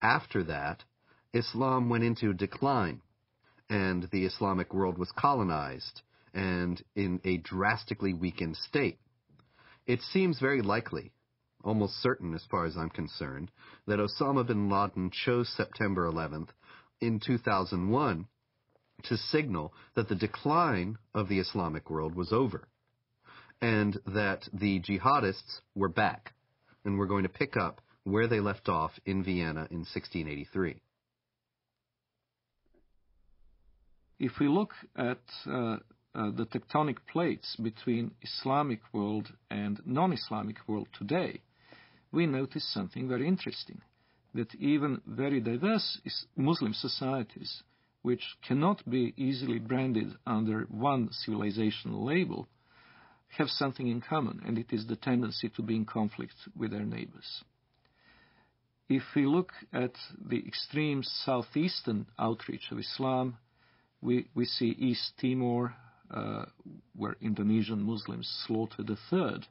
after that, Islam went into decline, and the Islamic world was colonized and in a drastically weakened state. It seems very likely, almost certain as far as I'm concerned, that Osama bin Laden chose September 11th in 2001 to signal that the decline of the Islamic world was over, and that the jihadists were back, and were going to pick up where they left off in Vienna in 1683. If we look at the tectonic plates between Islamic world and non-Islamic world today, we notice something very interesting, that even very diverse Muslim societies, which cannot be easily branded under one civilizational label, have something in common, and it is the tendency to be in conflict with their neighbors. If we look at the extreme southeastern outreach of Islam, we see East Timor, where Indonesian Muslims slaughtered a third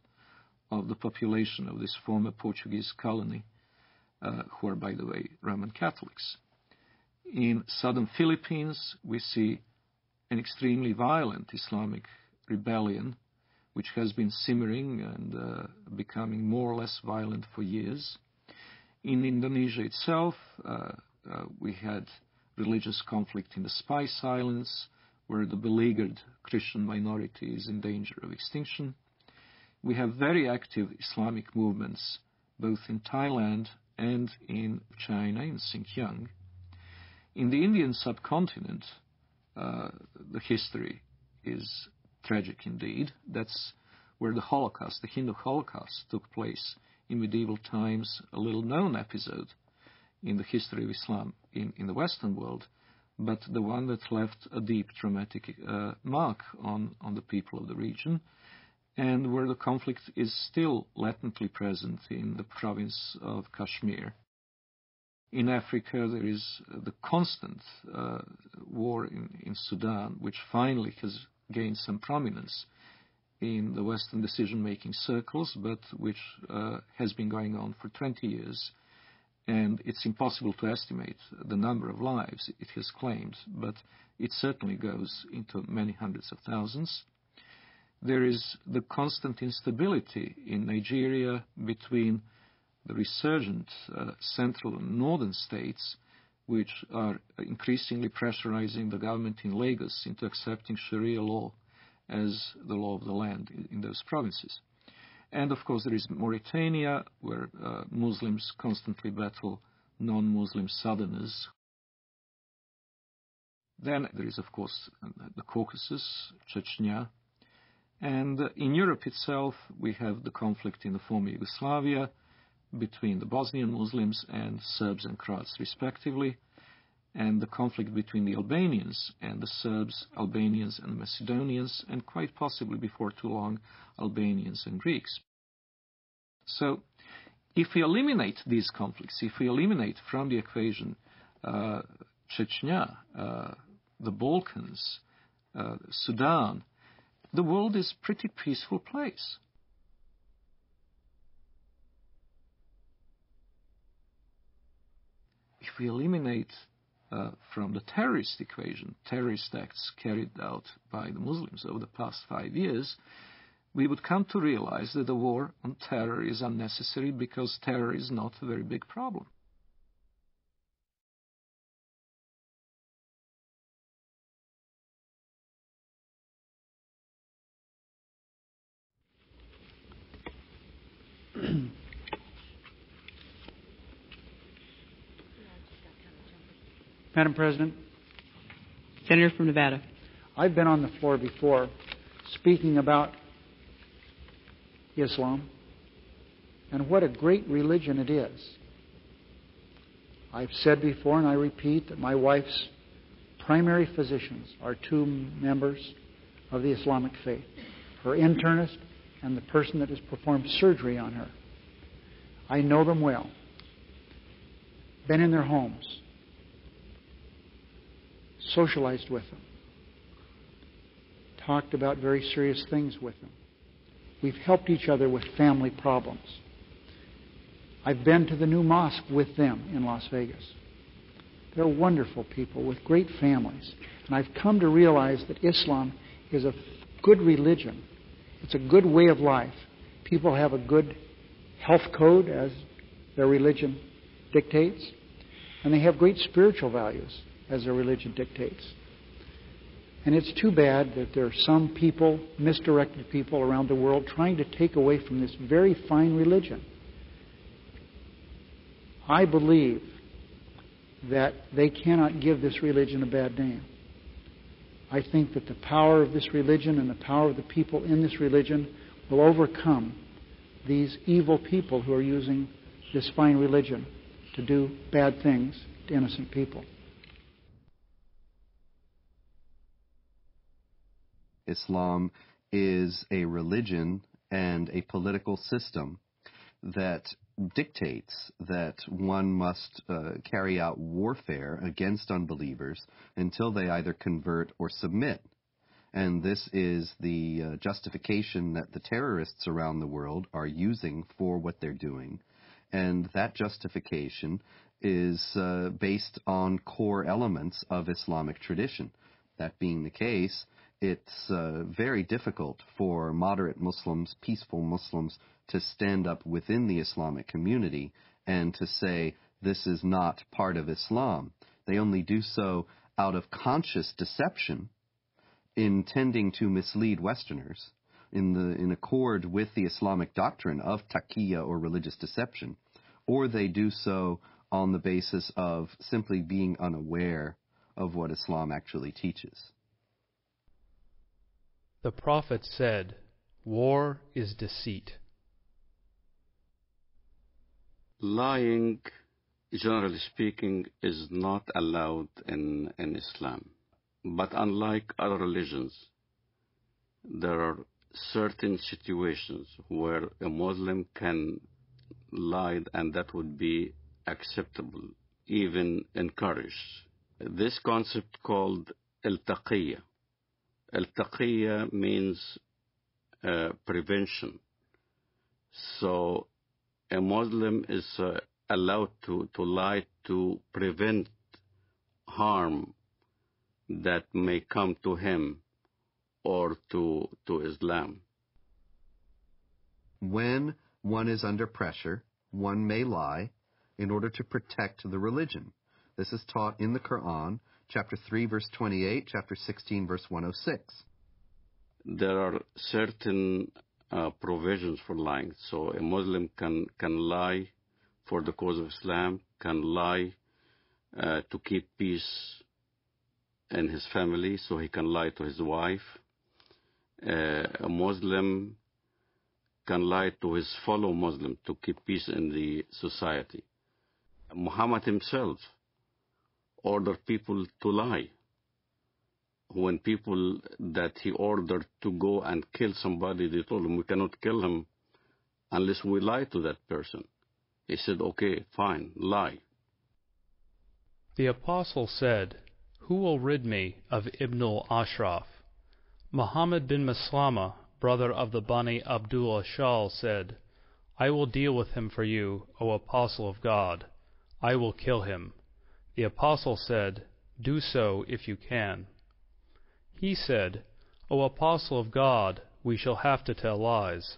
of the population of this former Portuguese colony, who are, by the way, Roman Catholics. In southern Philippines, we see an extremely violent Islamic rebellion, which has been simmering and becoming more or less violent for years. In Indonesia itself, we had religious conflict in the Spice Islands, where the beleaguered Christian minority is in danger of extinction. We have very active Islamic movements both in Thailand and in China, in Xinjiang. In the Indian subcontinent, the history is tragic indeed. That's where the Holocaust, the Hindu Holocaust, took place in medieval times, a little-known episode in the history of Islam in the Western world, but the one that left a deep traumatic mark on the people of the region, and where the conflict is still latently present in the province of Kashmir. In Africa, there is the constant war in Sudan, which finally has gained some prominence in the Western decision-making circles, but which has been going on for 20 years. And it's impossible to estimate the number of lives it has claimed, but it certainly goes into many hundreds of thousands. There is the constant instability in Nigeria between the resurgent central and northern states, which are increasingly pressurizing the government in Lagos into accepting Sharia law as the law of the land in those provinces. And, of course, there is Mauritania, where Muslims constantly battle non-Muslim southerners. Then there is, of course, the Caucasus, Chechnya. And in Europe itself, we have the conflict in the former Yugoslavia between the Bosnian Muslims and Serbs and Croats, respectively, and the conflict between the Albanians and the Serbs, Albanians and Macedonians, and quite possibly before too long, Albanians and Greeks. So, if we eliminate these conflicts, if we eliminate from the equation Chechnya, the Balkans, Sudan, the world is a pretty peaceful place. If we eliminate from the terrorist equation, terrorist acts carried out by the Muslims over the past 5 years, we would come to realize that the war on terror is unnecessary because terror is not a very big problem. Madam President, Senator from Nevada. I've been on the floor before speaking about Islam and what a great religion it is. I've said before, and I repeat, that my wife's primary physicians are two members of the Islamic faith, her internist and the person that has performed surgery on her. I know them well, been in their homes, socialized with them, talked about very serious things with them. We've helped each other with family problems. I've been to the new mosque with them in Las Vegas. They're wonderful people with great families. And I've come to realize that Islam is a good religion. It's a good way of life. People have a good health code as their religion dictates. And they have great spiritual values as their religion dictates. And it's too bad that there are some people, misdirected people around the world, trying to take away from this very fine religion. I believe that they cannot give this religion a bad name. I think that the power of this religion and the power of the people in this religion will overcome these evil people who are using this fine religion to do bad things to innocent people. Islam is a religion and a political system that dictates that one must carry out warfare against unbelievers until they either convert or submit. And this is the justification that the terrorists around the world are using for what they're doing. And that justification is based on core elements of Islamic tradition. That being the case, it's very difficult for moderate Muslims, peaceful Muslims, to stand up within the Islamic community and to say this is not part of Islam. They only do so out of conscious deception, intending to mislead Westerners in accord with the Islamic doctrine of taqiyya or religious deception, or they do so on the basis of simply being unaware of what Islam actually teaches. The Prophet said, "War is deceit." Lying, generally speaking, is not allowed in Islam. But unlike other religions, there are certain situations where a Muslim can lie, and that would be acceptable, even encouraged. This concept called al-taqiyya. Al-taqiyya means prevention. So a Muslim is allowed to lie to prevent harm that may come to him or to Islam. When one is under pressure, one may lie in order to protect the religion. This is taught in the Quran, chapter 3, verse 28, chapter 16, verse 106. There are certain provisions for lying. So a Muslim can lie for the cause of Islam, can lie to keep peace in his family, so he can lie to his wife. A Muslim can lie to his fellow Muslim to keep peace in the society. Muhammad himself ordered people to lie. When people that he ordered to go and kill somebody, they told him, we cannot kill him unless we lie to that person. He said, okay, fine, lie. The Apostle said, "Who will rid me of Ibn al-Ashraf?" Muhammad bin Maslama, brother of the Bani Abdul Ashal, said, "I will deal with him for you, O Apostle of God. I will kill him." The Apostle said, "Do so if you can." He said, "O Apostle of God, we shall have to tell lies."